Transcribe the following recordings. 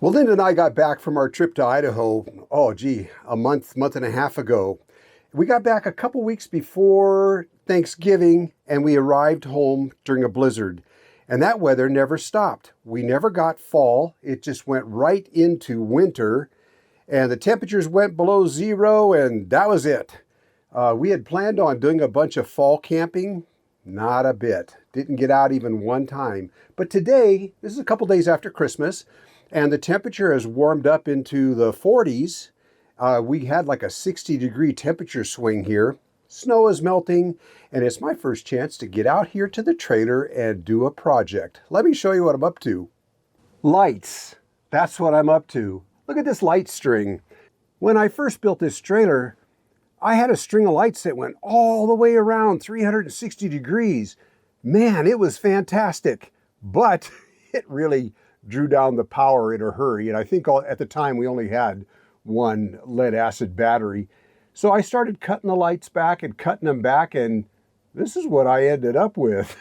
Well, Linda and I got back from our trip to Idaho, oh gee, a month and a half ago. We got back a couple weeks before Thanksgiving and we arrived home during a blizzard. And that weather never stopped. We never got fall. It just went right into winter and the temperatures went below zero and that was it. We had planned on doing a bunch of fall camping. Not a bit. Didn't get out even one time. But today, this is a couple days after Christmas, and the temperature has warmed up into the 40s. We had like a 60-degree temperature swing here. Snow is melting, and it's my first chance to get out here to the trailer and do a project. Let me show you what I'm up to. Lights. That's what I'm up to. Look at this light string. When I first built this trailer, I had a string of lights that went all the way around 360 degrees. Man, it was fantastic, but it really drew down the power in a hurry. And I think at the time we only had one lead acid battery. So I started cutting the lights back and cutting them back, and this is what I ended up with.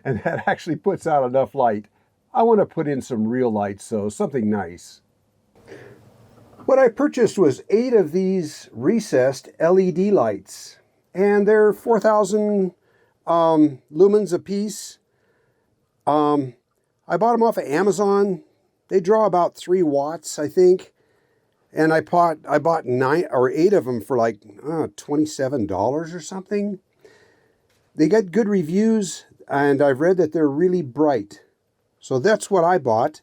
And that actually puts out enough light. I want to put in some real lights, so something nice. What I purchased was 8 of these recessed LED lights, and they're 4,000 lumens a piece. I bought them off of Amazon. They draw about 3 watts, I think. And I bought 9 or 8 of them for like $27 or something. They got good reviews, and I've read that they're really bright. So that's what I bought.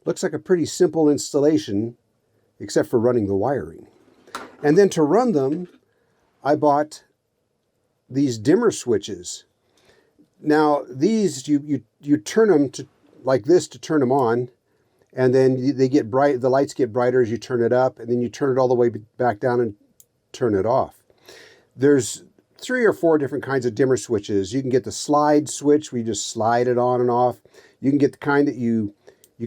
Looks like a pretty simple installation, except for running the wiring. And then to run them, I bought these dimmer switches. Now these, you turn them to like this to turn them on, and then they get bright. The lights get brighter as you turn it up, and then you turn it all the way back down and turn it off. There's 3 or 4 different kinds of dimmer switches. You can get the slide switch, where you just slide it on and off. You can get the kind that you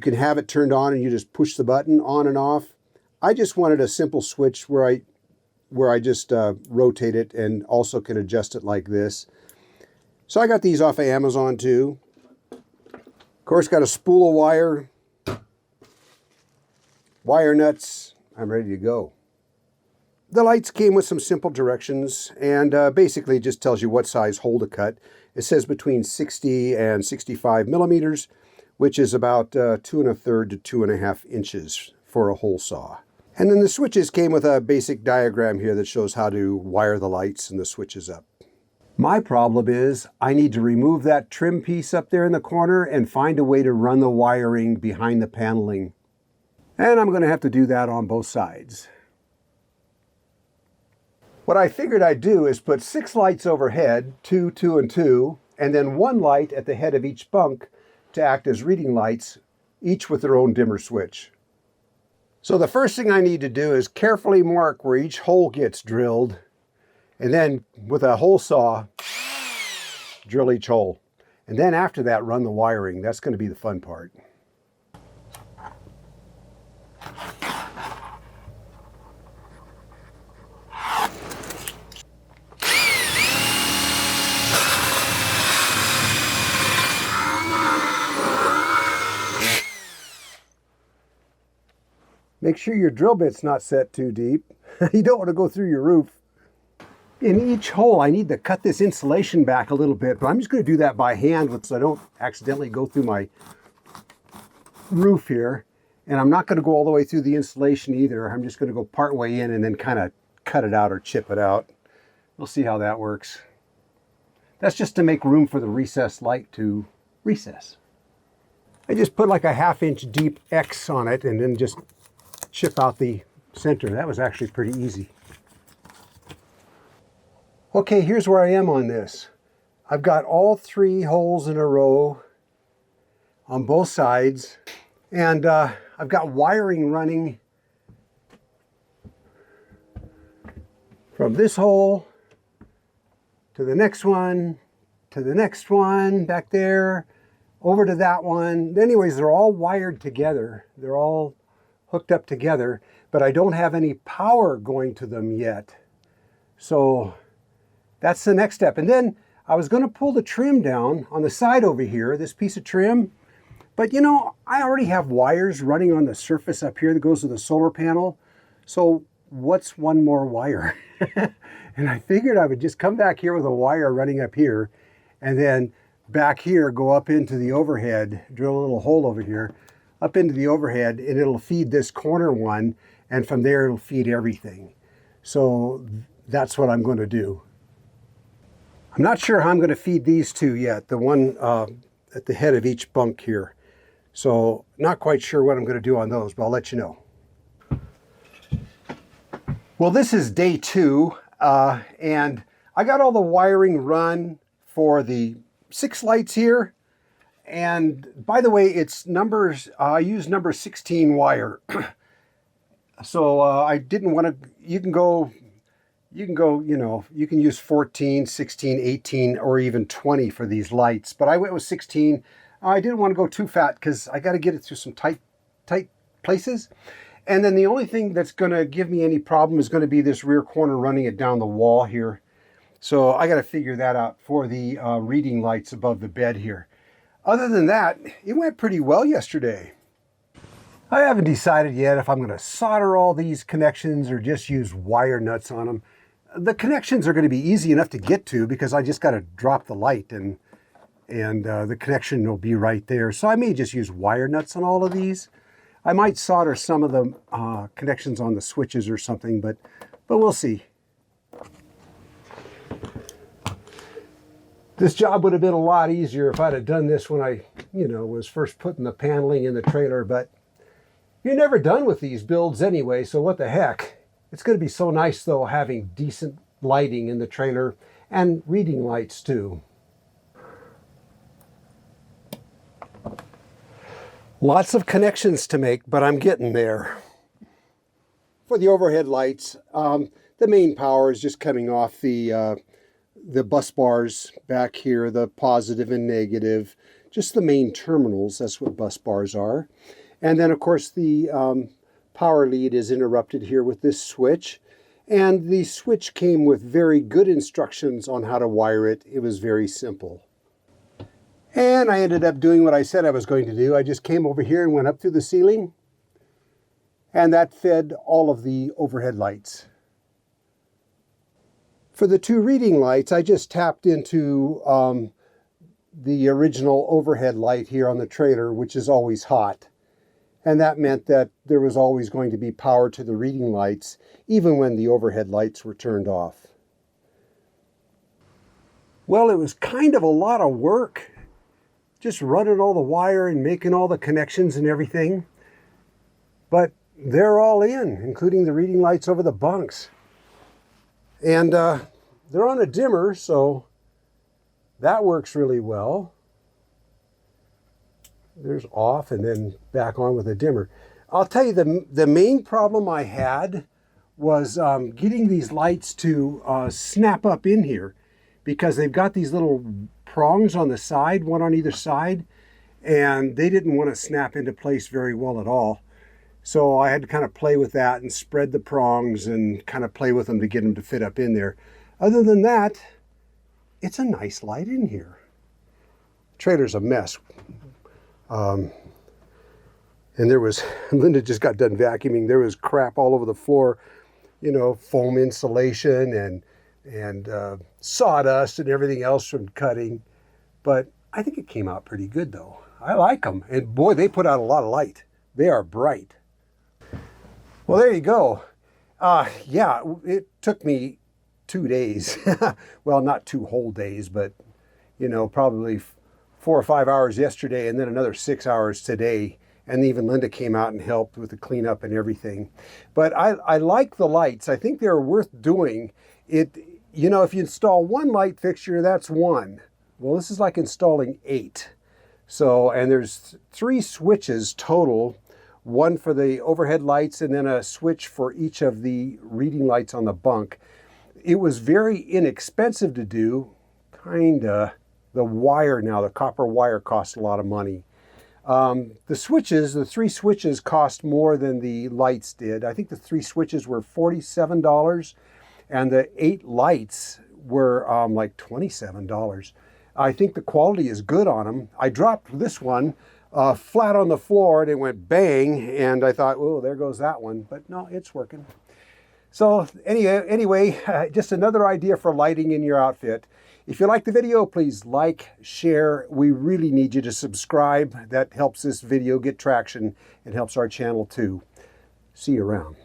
can have it turned on and you just push the button on and off. I just wanted a simple switch where I just rotate it and also can adjust it like this. So I got these off of Amazon too. Of course, got a spool of wire nuts. I'm ready to go. The lights came with some simple directions, and basically it just tells you what size hole to cut. It says between 60 and 65 millimeters, which is about 2 1/3 to 2.5 inches for a hole saw. And then the switches came with a basic diagram here that shows how to wire the lights and the switches up. My problem is I need to remove that trim piece up there in the corner and find a way to run the wiring behind the paneling. And I'm going to have to do that on both sides. What I figured I'd do is put 6 lights overhead, 2, 2, and 2, and then 1 light at the head of each bunk to act as reading lights, each with their own dimmer switch. So the first thing I need to do is carefully mark where each hole gets drilled, and then with a hole saw, drill each hole. And then after that, run the wiring. That's going to be the fun part. Make sure your drill bit's not set too deep. You don't want to go through your roof. In each hole, I need to cut this insulation back a little bit, but I'm just going to do that by hand so I don't accidentally go through my roof here. And I'm not going to go all the way through the insulation either. I'm just going to go part way in and then kind of cut it out or chip it out. We'll see how that works. That's just to make room for the recessed light to recess. I just put like a 1/2 inch deep X on it and then just chip out the center. That was actually pretty easy. Okay, here's where I am on this. I've got all 3 holes in a row on both sides, and I've got wiring running from this hole to the next one, to the next one back there, over to that one. Anyways, they're all wired together. They're all hooked up together, but I don't have any power going to them yet. So that's the next step. And then I was going to pull the trim down on the side over here, this piece of trim, But you know, I already have wires running on the surface up here that goes to the solar panel. So what's one more wire? And I figured I would just come back here with a wire running up here, and then back here go up into the overhead, drill a little hole over here, up into the overhead, and it'll feed this corner one, and from there it'll feed everything. So that's what I'm going to do. I'm not sure how I'm going to feed these two yet, the one at the head of each bunk here. So not quite sure what I'm going to do on those, but I'll let you know. Well, this is day 2, and I got all the wiring run for the 6 lights here. And by the way, it's numbers, I use number 16 wire. So I didn't want to, you can go, you know, you can use 14, 16, 18, or even 20 for these lights. But I went with 16. I didn't want to go too fat because I got to get it through some tight places. And then the only thing that's going to give me any problem is going to be this rear corner running it down the wall here. So I got to figure that out for the reading lights above the bed here. Other than that, it went pretty well yesterday. I haven't decided yet if I'm going to solder all these connections or just use wire nuts on them. The connections are going to be easy enough to get to because I just got to drop the light and the connection will be right there. So I may just use wire nuts on all of these. I might solder some of the connections on the switches or something, but we'll see. This job would have been a lot easier if I'd have done this when I, was first putting the paneling in the trailer, but you're never done with these builds anyway, so what the heck. It's going to be so nice, though, having decent lighting in the trailer and reading lights, too. Lots of connections to make, but I'm getting there. For the overhead lights, the main power is just coming off the bus bars back here, the positive and negative, just the main terminals. That's what bus bars are. And then, of course, the power lead is interrupted here with this switch. And the switch came with very good instructions on how to wire it. It was very simple. And I ended up doing what I said I was going to do. I just came over here and went up through the ceiling. And that fed all of the overhead lights. For the 2 reading lights, I just tapped into the original overhead light here on the trailer, which is always hot. And that meant that there was always going to be power to the reading lights, even when the overhead lights were turned off. Well, it was kind of a lot of work, just running all the wire and making all the connections and everything. But they're all in, including the reading lights over the bunks. And they're on a dimmer, so that works really well. There's off and then back on with a dimmer. I'll tell you, the main problem I had was getting these lights to snap up in here, because they've got these little prongs on the side, one on either side, and they didn't want to snap into place very well at all. So I had to kind of play with that and spread the prongs and kind of play with them to get them to fit up in there. Other than that, it's a nice light in here. The trailer's a mess. And there was, Linda just got done vacuuming. There was crap all over the floor, foam insulation and sawdust and everything else from cutting. But I think it came out pretty good, though. I like them. And boy, they put out a lot of light. They are bright. Well, there you go. Yeah, it took me 2 days. Well, not 2 whole days, but, probably 4 or 5 hours yesterday and then another 6 hours today. And even Linda came out and helped with the cleanup and everything. But I like the lights. I think they're worth doing. If you install 1 light fixture, that's 1. Well, this is like installing 8. So, and there's 3 switches total, 1 for the overhead lights and then a switch for each of the reading lights on the bunk. It was very inexpensive to do, kinda. The wire now, the copper wire costs a lot of money. The switches, the 3 switches cost more than the lights did. I think the 3 switches were $47 and the 8 lights were like $27. I think the quality is good on them. I dropped this one flat on the floor, and it went bang, and I thought, oh, there goes that one. But no, it's working. So anyway, just another idea for lighting in your outfit. If you like the video, please like, share. We really need you to subscribe. That helps this video get traction and helps our channel too. See you around.